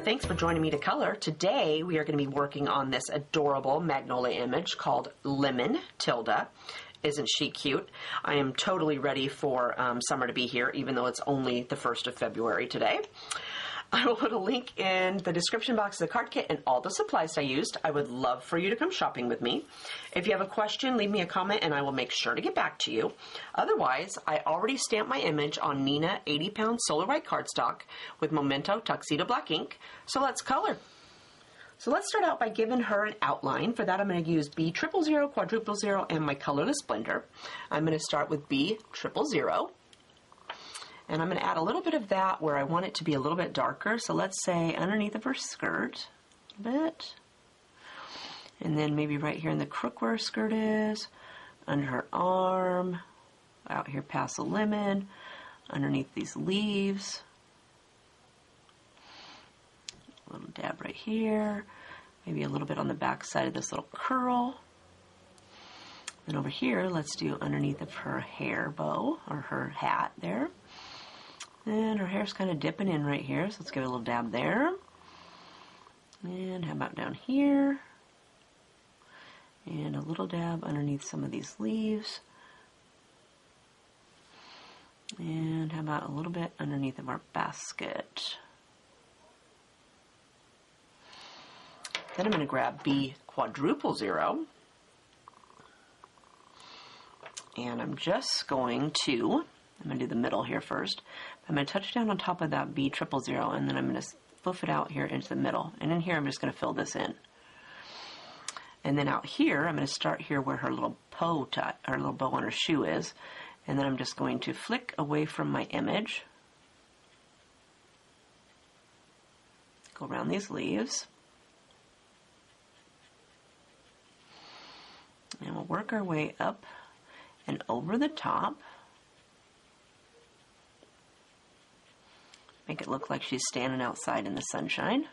there, thanks for joining me to color. Today we are going to be working on this adorable Magnolia image called Lemon Tilda. Isn't she cute? I am totally ready for summer to be here, even though it's only the 1st of February today. I will put a link in the description box of the card kit and all the supplies I used. I would love for you to come shopping with me. If you have a question, leave me a comment and I will make sure to get back to you. Otherwise, I already stamped my image on Nina 80-pound Solar White cardstock with Memento Tuxedo Black ink. So let's color. So let's start out by giving her an outline. For that, I'm going to use B000, quadruple 0, and my colorless blender. I'm going to start with B000. And I'm going to add a little bit of that where I want it to be a little bit darker. So let's say underneath of her skirt, a bit. And then maybe right here in the crook where her skirt is, under her arm, out here past the lemon, underneath these leaves. A little dab right here, maybe a little bit on the back side of this little curl. Then over here, let's do underneath of her hair bow, or her hat there. And her hair's kind of dipping in right here, so let's give it a little dab there. And how about down here? And a little dab underneath some of these leaves. And how about a little bit underneath of our basket? Then I'm going to grab B quadruple 0. And I'm just going to do the middle here first. I'm going to touch down on top of that B000, and then I'm going to spoof it out here into the middle. And in here, I'm just going to fill this in. And then out here, I'm going to start here where her little bow on her shoe is. And then I'm just going to flick away from my image. Go around these leaves. And we'll work our way up and over the top. Make it look like she's standing outside in the sunshine.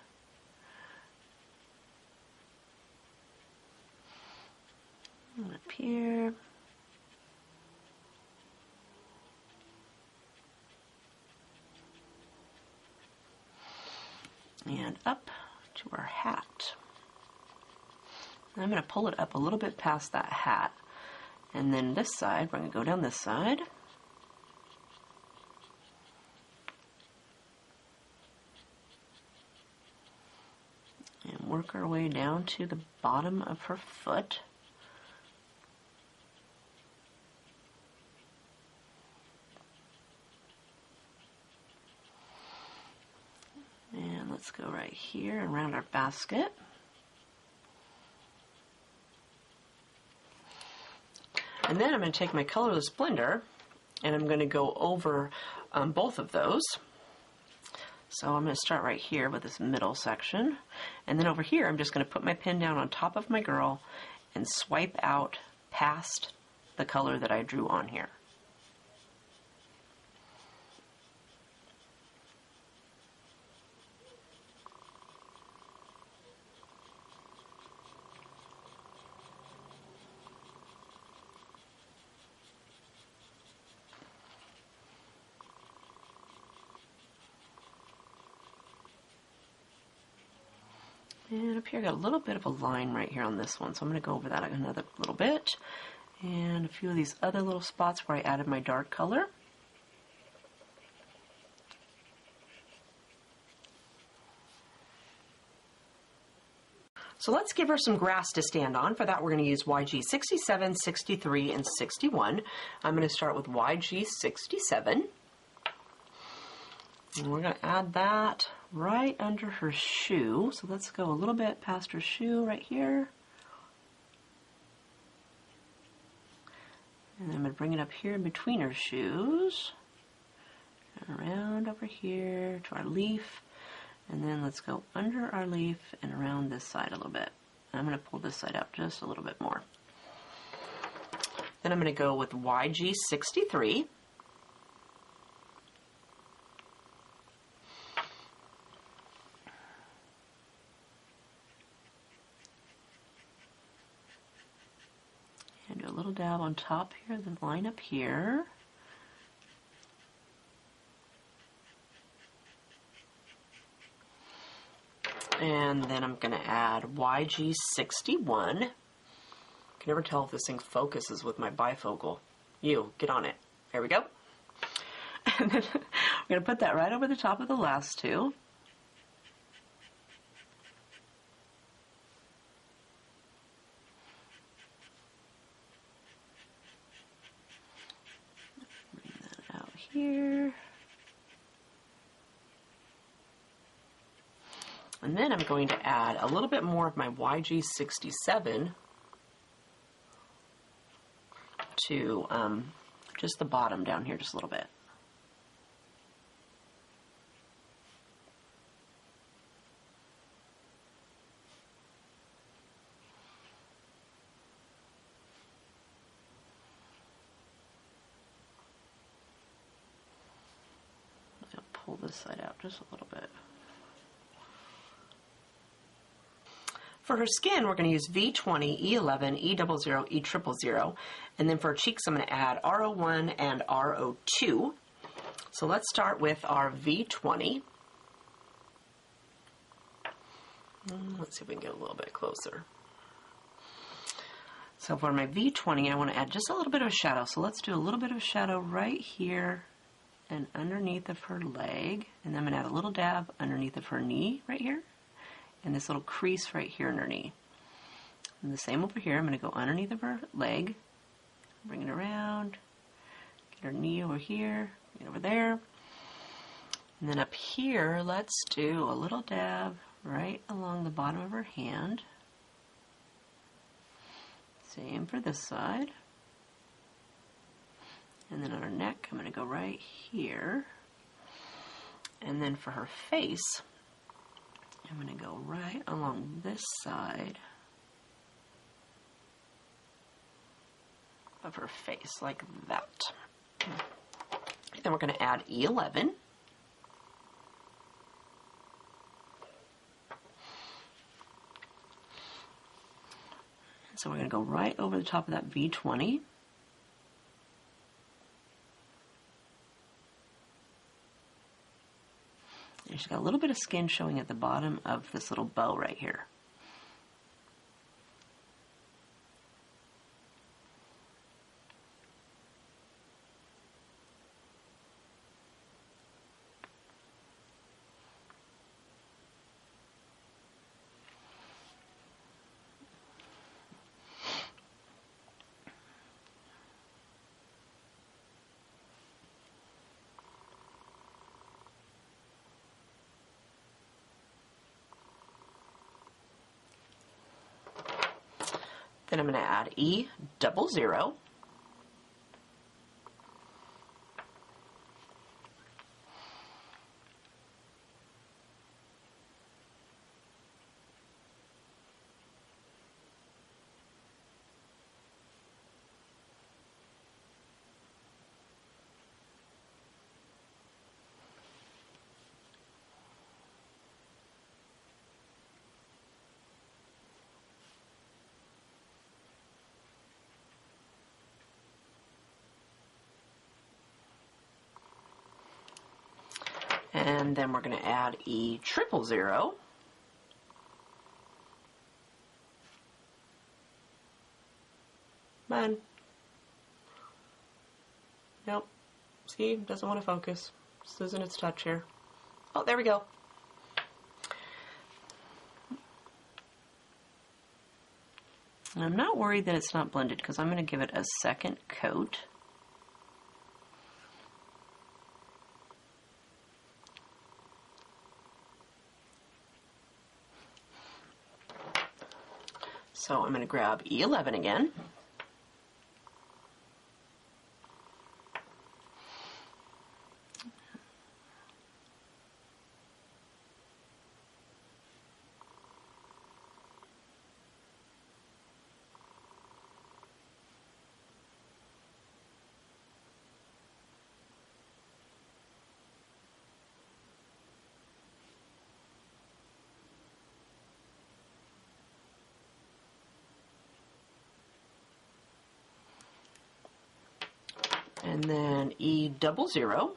And up here. And up to our hat. And I'm going to pull it up a little bit past that hat. And then this side, we're going to go down this side. And work our way down to the bottom of her foot. And let's go right here around our basket. And then I'm going to take my colorless blender and I'm going to go over both of those. So I'm going to start right here with this middle section. And then over here, I'm just going to put my pen down on top of my girl and swipe out past the color that I drew on here. And up here, I got a little bit of a line right here on this one, so I'm going to go over that another little bit. And a few of these other little spots where I added my dark color. So let's give her some grass to stand on. For that, we're going to use YG 67, 63, and 61. I'm going to start with YG 67. And we're going to add that right under her shoe. So let's go a little bit past her shoe right here. And I'm going to bring it up here in between her shoes. And around over here to our leaf. And then let's go under our leaf and around this side a little bit. And I'm going to pull this side out just a little bit more. Then I'm going to go with YG 63. And do a little dab on top here, the line up here. And then I'm going to add YG61. I can never tell if this thing focuses with my bifocal. You, get on it. There we go. And then I'm going to put that right over the top of the last two. Bring that out here. And then I'm going to add a little bit more of my YG67 to just the bottom down here just a little bit. I'll pull this side out just a little bit. For her skin, we're going to use V20, E11, E00, E000, and then for her cheeks, I'm going to add R01 and R02. So let's start with our V20. Let's see if we can get a little bit closer. So for my V20, I want to add just a little bit of a shadow. So let's do a little bit of a shadow right here and underneath of her leg, and then I'm going to add a little dab underneath of her knee right here. And this little crease right here in her knee. And the same over here, I'm going to go underneath of her leg, bring it around, get her knee over here, get over there. And then up here, let's do a little dab right along the bottom of her hand. Same for this side. And then on her neck, I'm going to go right here. And then for her face, I'm going to go right along this side of her face, like that. Then we're going to add E11. So we're going to go right over the top of that V20. And she's got a little bit of skin showing at the bottom of this little bow right here. Then I'm going to add E00. And then we're going to add E000. Come on. Nope. See, doesn't want to focus. This isn't its touch here. Oh, there we go. And I'm not worried that it's not blended because I'm going to give it a second coat. So I'm going to grab E11 again. And then E00.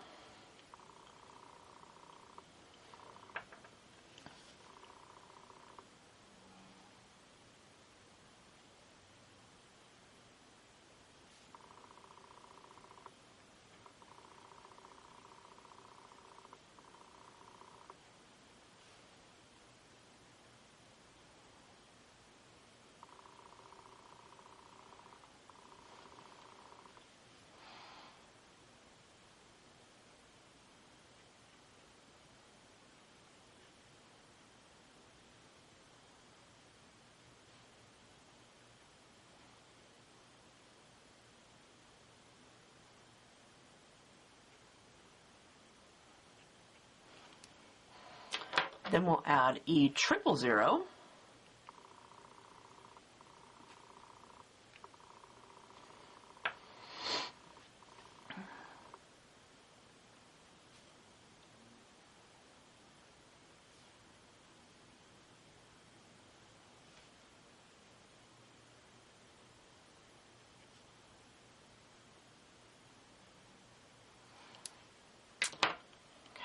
Then we'll add E000.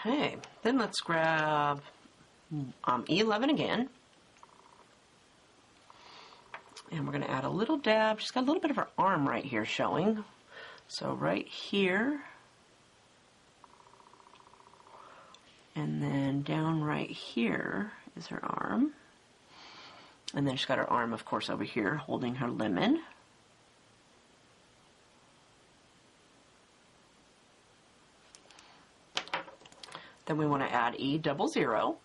Okay, then let's grab E11 again. And we're going to add a little dab. She's got a little bit of her arm right here showing. So right here. And then down right here is her arm. And then she's got her arm, of course, over here holding her lemon. Then we want to add E00.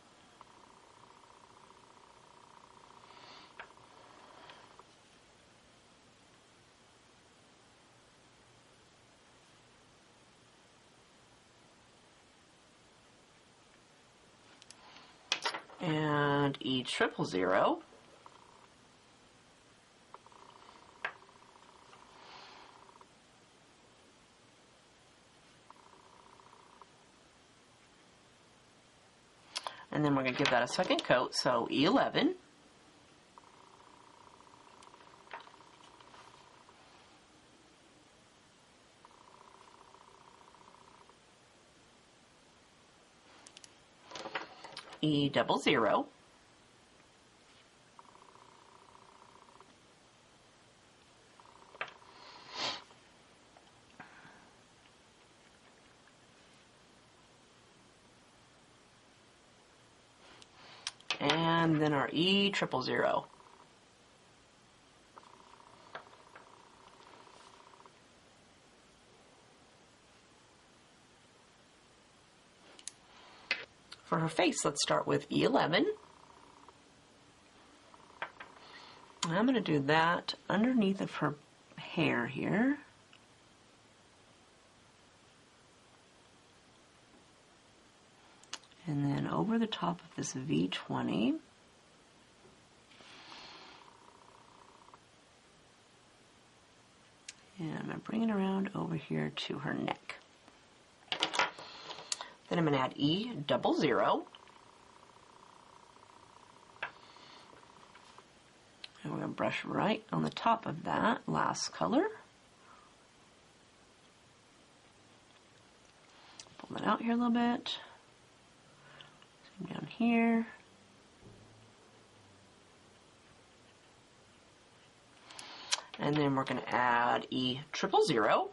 And E000. And then we're going to give that a second coat, so E11. E00. And then our E000. For her face, let's start with E11. I'm going to do that underneath of her hair here. And then over the top of this V20. And I'm going to bring it around over here to her neck. Then I'm going to add E00. And we're going to brush right on the top of that last color. Pull that out here a little bit. Down here. And then we're going to add E000.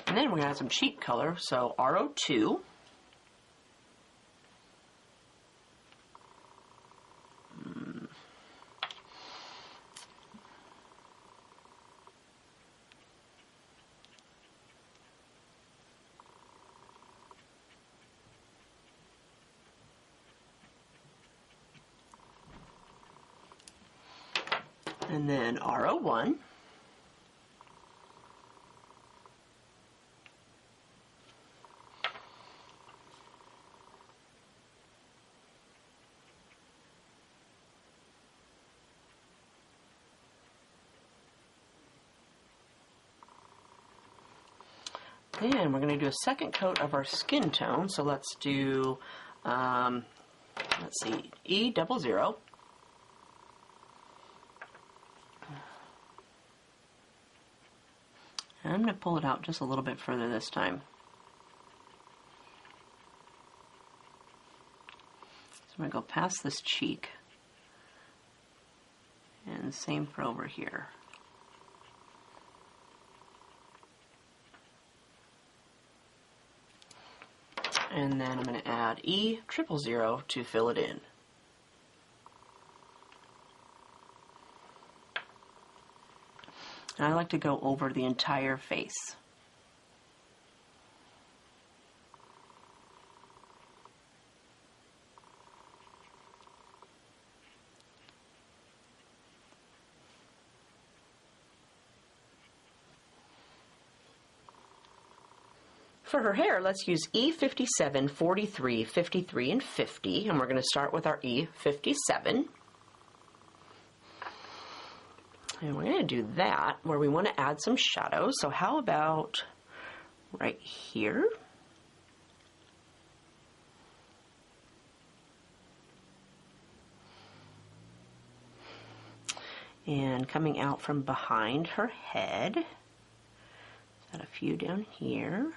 And then we're going to add some cheek color, so R02. And then R01. And we're going to do a second coat of our skin tone. So let's do, let's see, E00. And I'm going to pull it out just a little bit further this time. So I'm going to go past this cheek. And same for over here. And then I'm going to add E000 to fill it in. And I like to go over the entire face. For her hair, let's use E57, 43, 53, and 50, and we're going to start with our E57. And we're going to do that where we want to add some shadows. So how about right here? And coming out from behind her head. Got a few down here.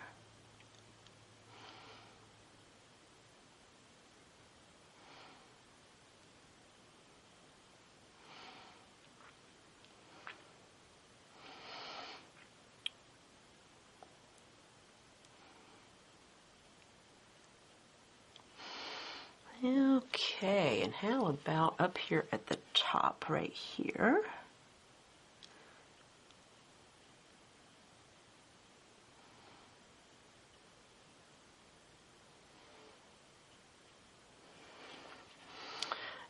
Okay, and how about up here at the top right here?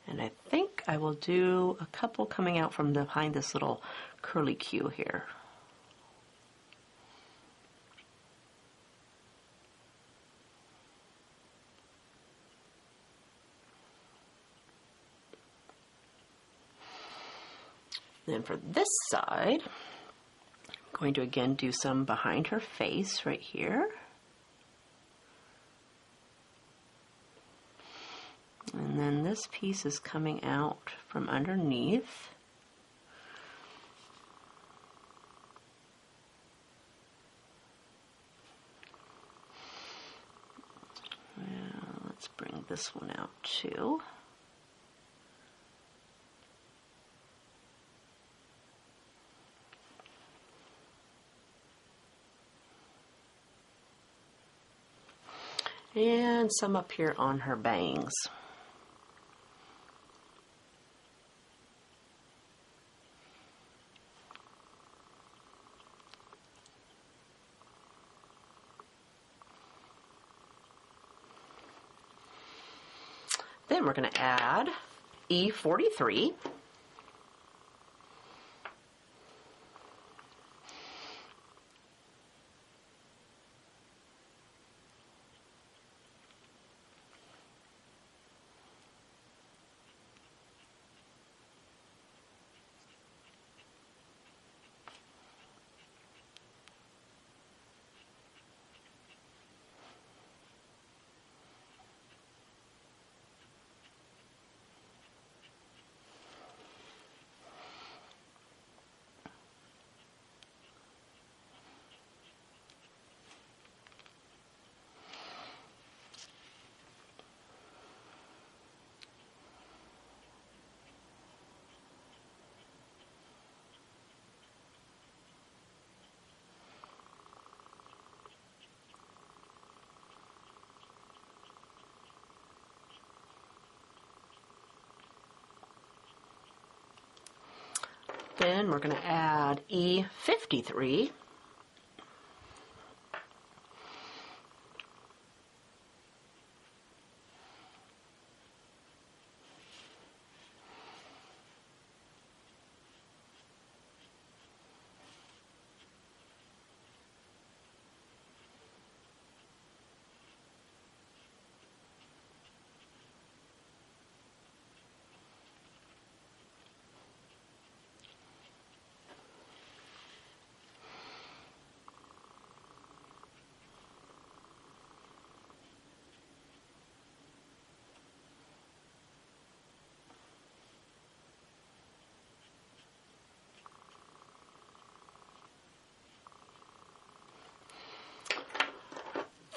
And I think I will do a couple coming out from behind this little curly Q here. Then for this side, I'm going to again do some behind her face right here. And then this piece is coming out from underneath. Now, let's bring this one out too. And some up here on her bangs. Then we're going to add E43. Then we're going to add E53.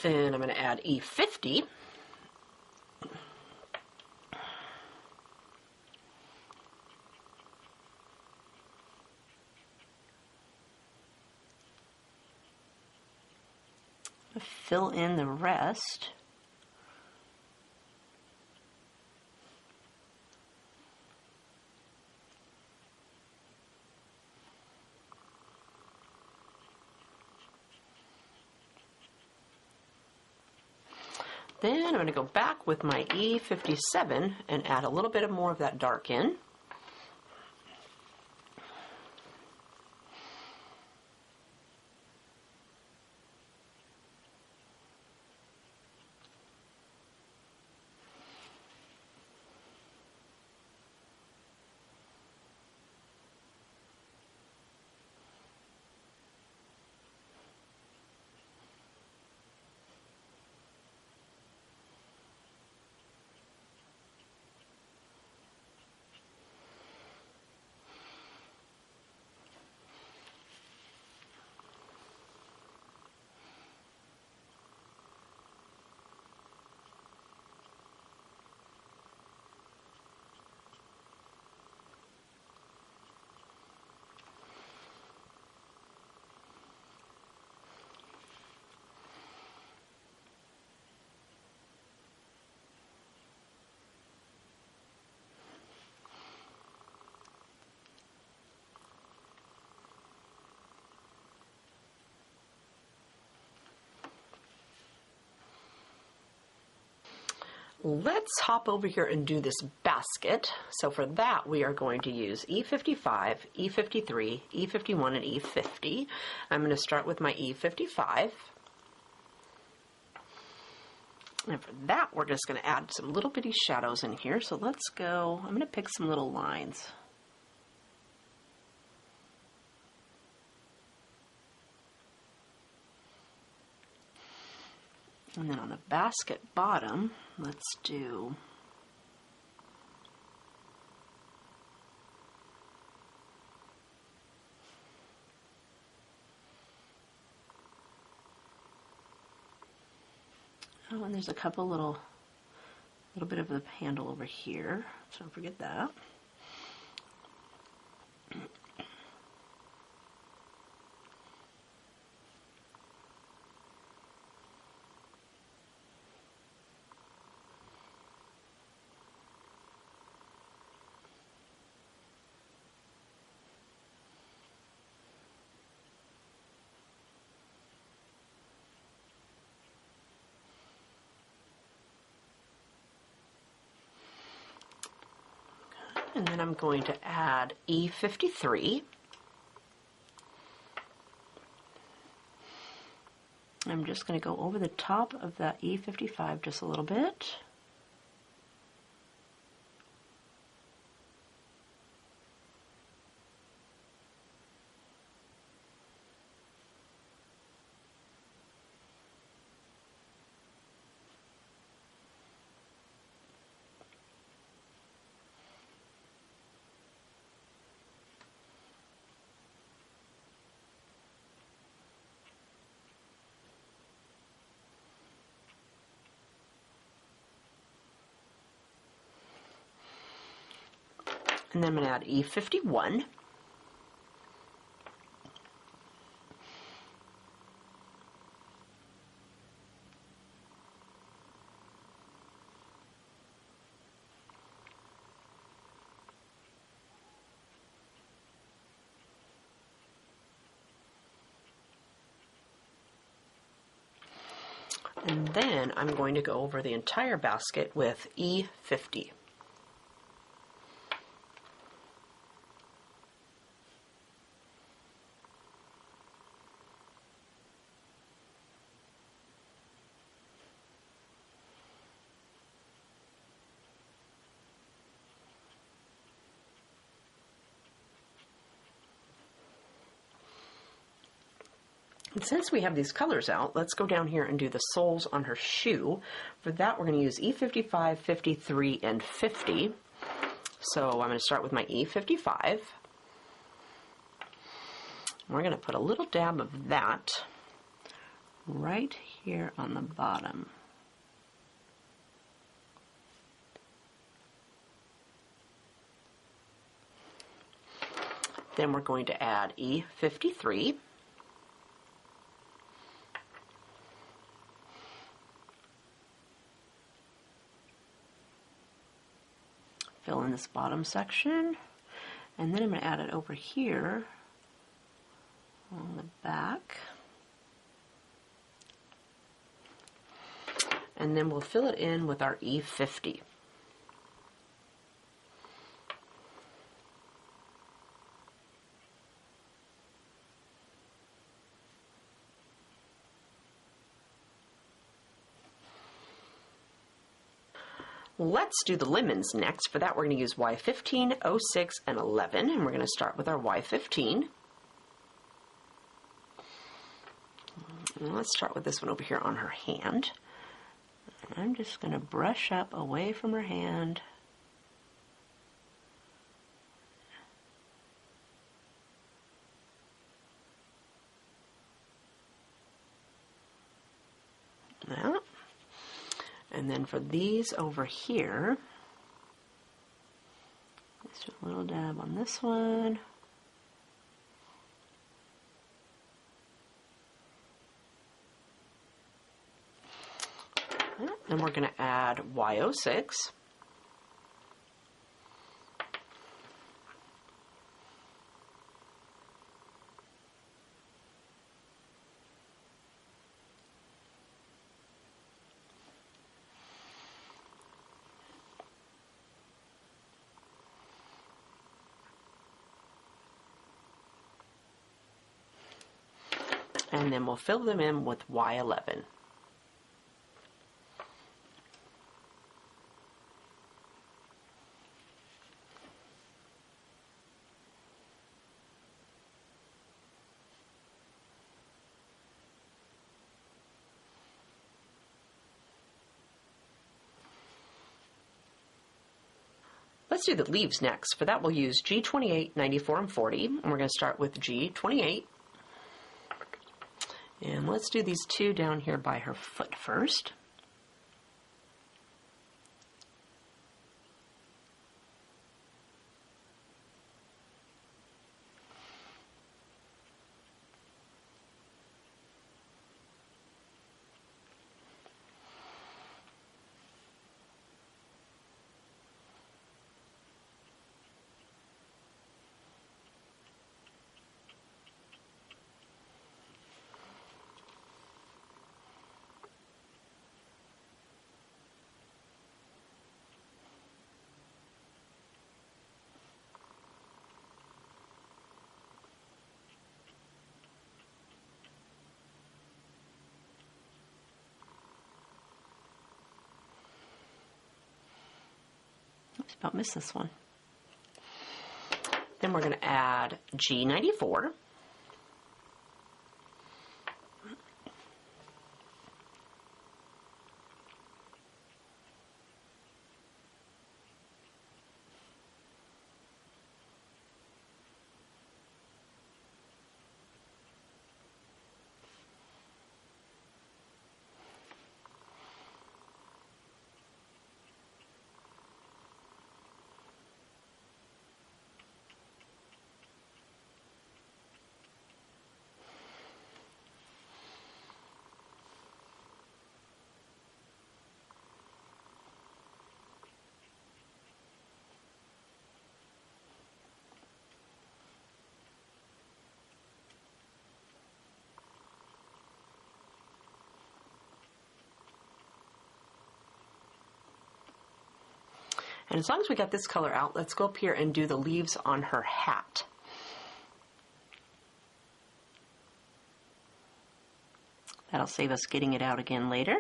Then I'm going to add E50. Fill in the rest. Then I'm going to go back with my E57 and add a little bit more of that dark in. Let's hop over here and do this basket. So for that, we are going to use E55, E53, E51, and E50. I'm going to start with my E55. And for that, we're just going to add some little bitty shadows in here. So let's go, I'm going to pick some little lines. And then on the basket bottom, let's do and there's a couple little bit of the handle over here, so don't forget that. And then I'm going to add E53. I'm just going to go over the top of that E55 just a little bit. And then I'm going to add E51. And then I'm going to go over the entire basket with E50. And since we have these colors out, let's go down here and do the soles on her shoe. For that, we're going to use E55, 53, and 50. So I'm going to start with my E55. We're going to put a little dab of that right here on the bottom. Then we're going to add E53. Fill in this bottom section, and then I'm going to add it over here on the back, and then we'll fill it in with our E50. Let's do the lemons next. For that, we're going to use Y15, 06, and 11, and we're going to start with our Y15. And let's start with this one over here on her hand. And I'm just going to brush up away from her hand. Now. And then for these over here, just a little dab on this one. Then we're going to add Y06. and then we'll fill them in with Y11. Let's do the leaves next. For that, we'll use G28, 94, and 40. And we're going to start with G28. And let's do these two down here by her foot first. About missed this one. Then we're going to add G94. And as long as we got this color out, let's go up here and do the leaves on her hat. That'll save us getting it out again later.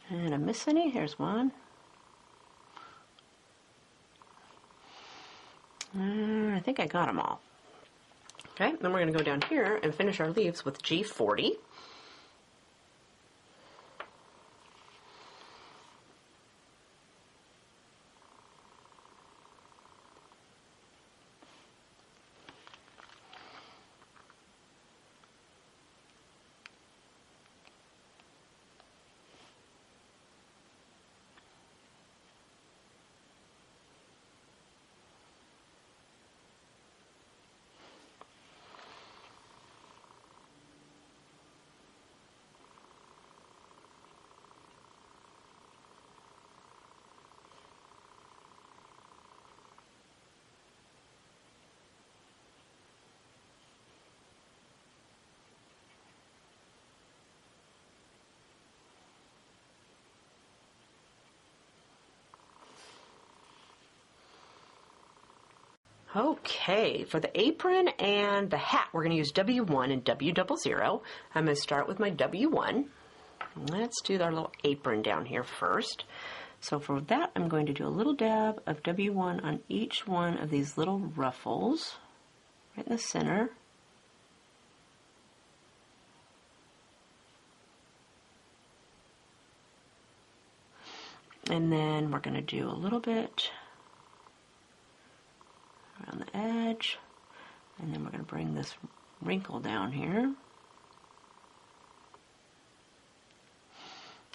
And I miss any? Here's one. I think I got them all. Okay, then we're going to go down here and finish our leaves with G40. Okay, for the apron and the hat, we're going to use W1 and W00. I'm going to start with my W1. Let's do our little apron down here first. So for that, I'm going to do a little dab of W1 on each one of these little ruffles, right in the center. And then we're going to do a little bit around the edge, and then we're going to bring this wrinkle down here,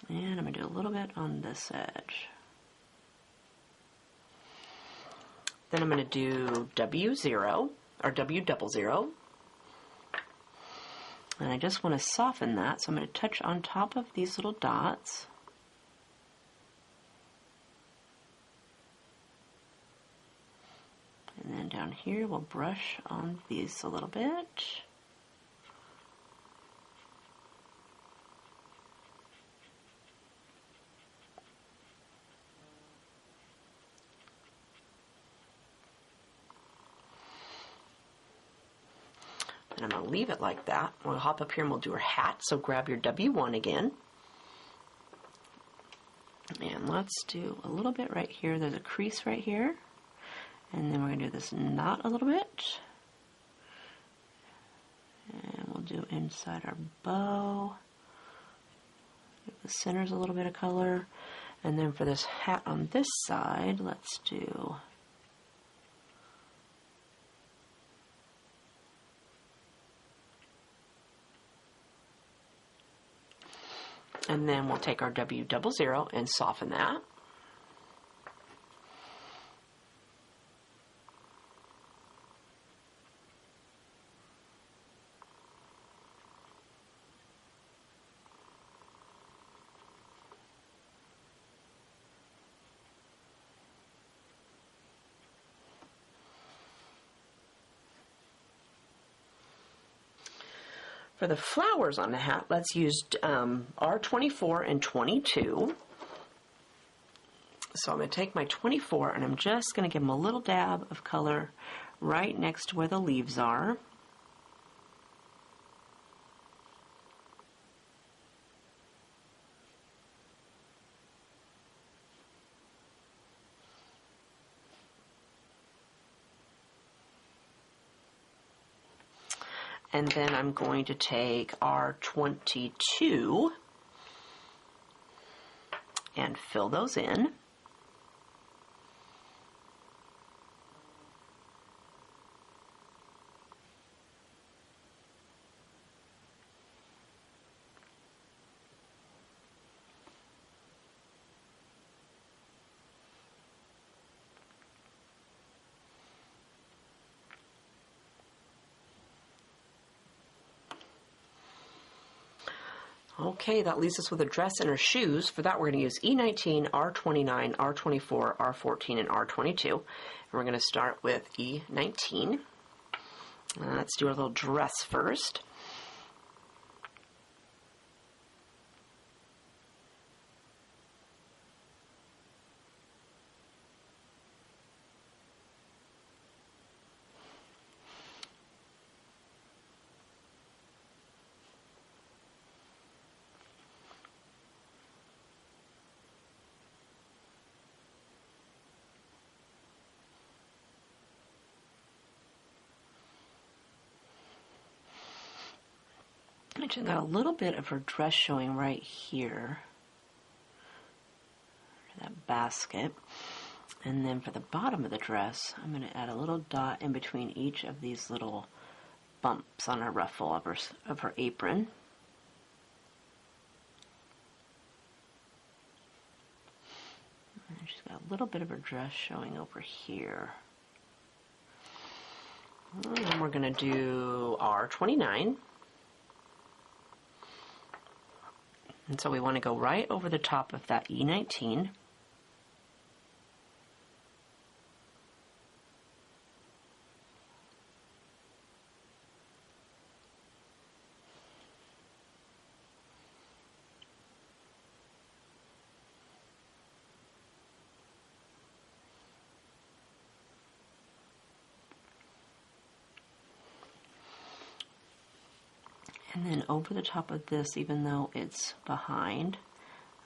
and I'm going to do a little bit on this edge. Then I'm going to do W0 or W00. And I just want to soften that, so I'm going to touch on top of these little dots. And then down here we'll brush on these a little bit. And I'm going to leave it like that. We'll hop up here and we'll do her hat. So grab your W1 again. And let's do a little bit right here. There's a crease right here. And then we're going to do this knot a little bit. And we'll do inside our bow. Give the centers a little bit of color. And then for this hat on this side, let's do... And then we'll take our W00 and soften that. For the flowers on the hat, let's use R24 and 22. So I'm going to take my 24 and I'm just going to give them a little dab of color right next to where the leaves are. And then I'm going to take our 22 and fill those in. Okay, that leaves us with a dress and her shoes. For that, we're going to use E19, R29, R24, R14, and R22. And we're going to start with E19. Let's do our little dress first. I've got a little bit of her dress showing right here, that basket. And then for the bottom of the dress, I'm going to add a little dot in between each of these little bumps on her ruffle of her apron. And she's got a little bit of her dress showing over here. And then we're going to do R29. And so we want to go right over the top of that E19. And then over the top of this, even though it's behind,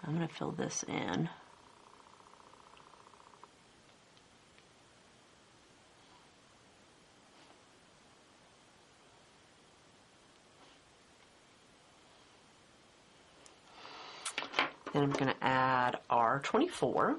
I'm going to fill this in. Then I'm going to add R24.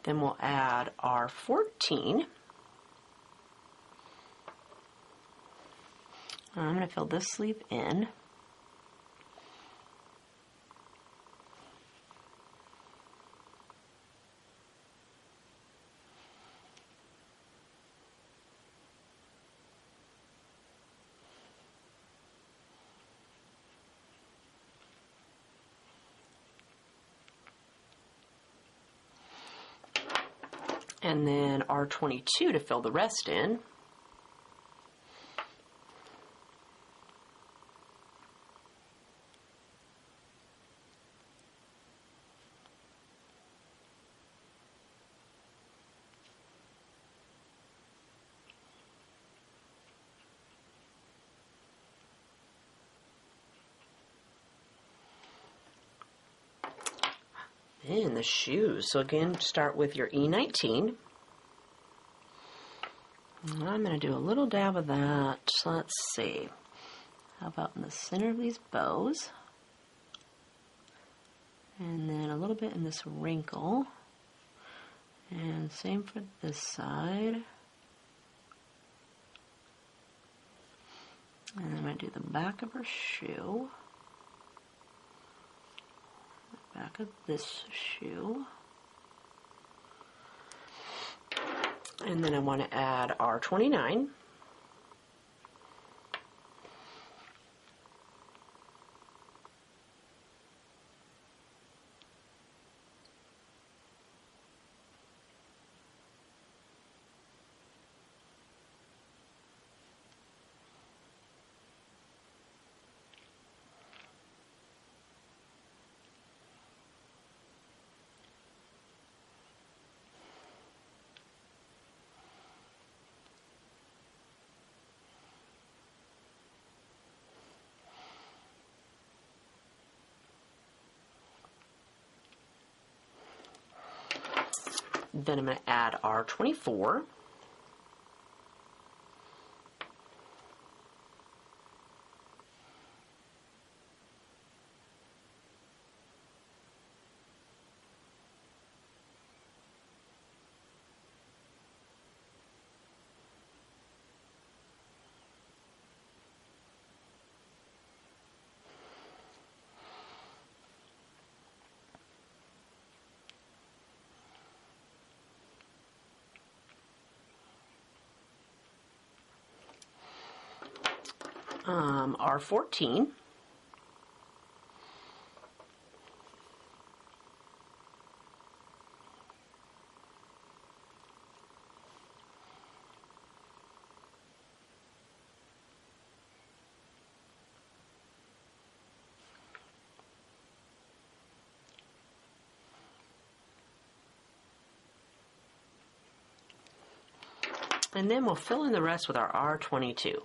Then we'll add our 14. I'm going to fill this sleeve in. And then R22 to fill the rest in. And the shoes. So again, start with your E19. And I'm going to do a little dab of that. So let's see. How about in the center of these bows? And then a little bit in this wrinkle. And same for this side. And I'm going to do the back of her shoe. The back of this shoe. And then I want to add our 29. Then I'm going to add our 24. R14. And then we'll fill in the rest with our R22.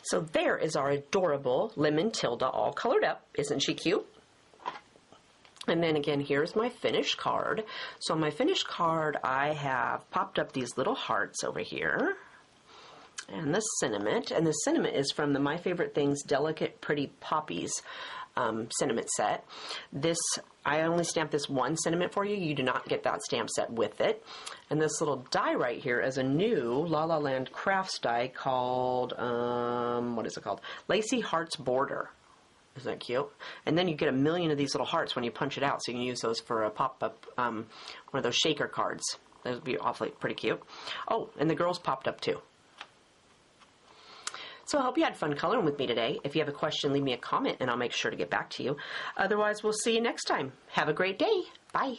So there is our adorable Lemon Tilda all colored up. Isn't she cute? And then again, here's my finished card. So on my finished card, I have popped up these little hearts over here. And the sentiment. And the sentiment is from the My Favorite Things Delicate Pretty Poppies sentiment set. This, I only stamped this one sentiment for you. You do not get that stamp set with it. And this little die right here is a new La La Land crafts die called, what is it called? Lacy Hearts Border. Isn't that cute? And then you get a million of these little hearts when you punch it out, so you can use those for a pop-up, one of those shaker cards. Those would be awfully pretty cute. Oh, and the girls popped up too. So I hope you had fun coloring with me today. If you have a question, leave me a comment and I'll make sure to get back to you. Otherwise, we'll see you next time. Have a great day. Bye.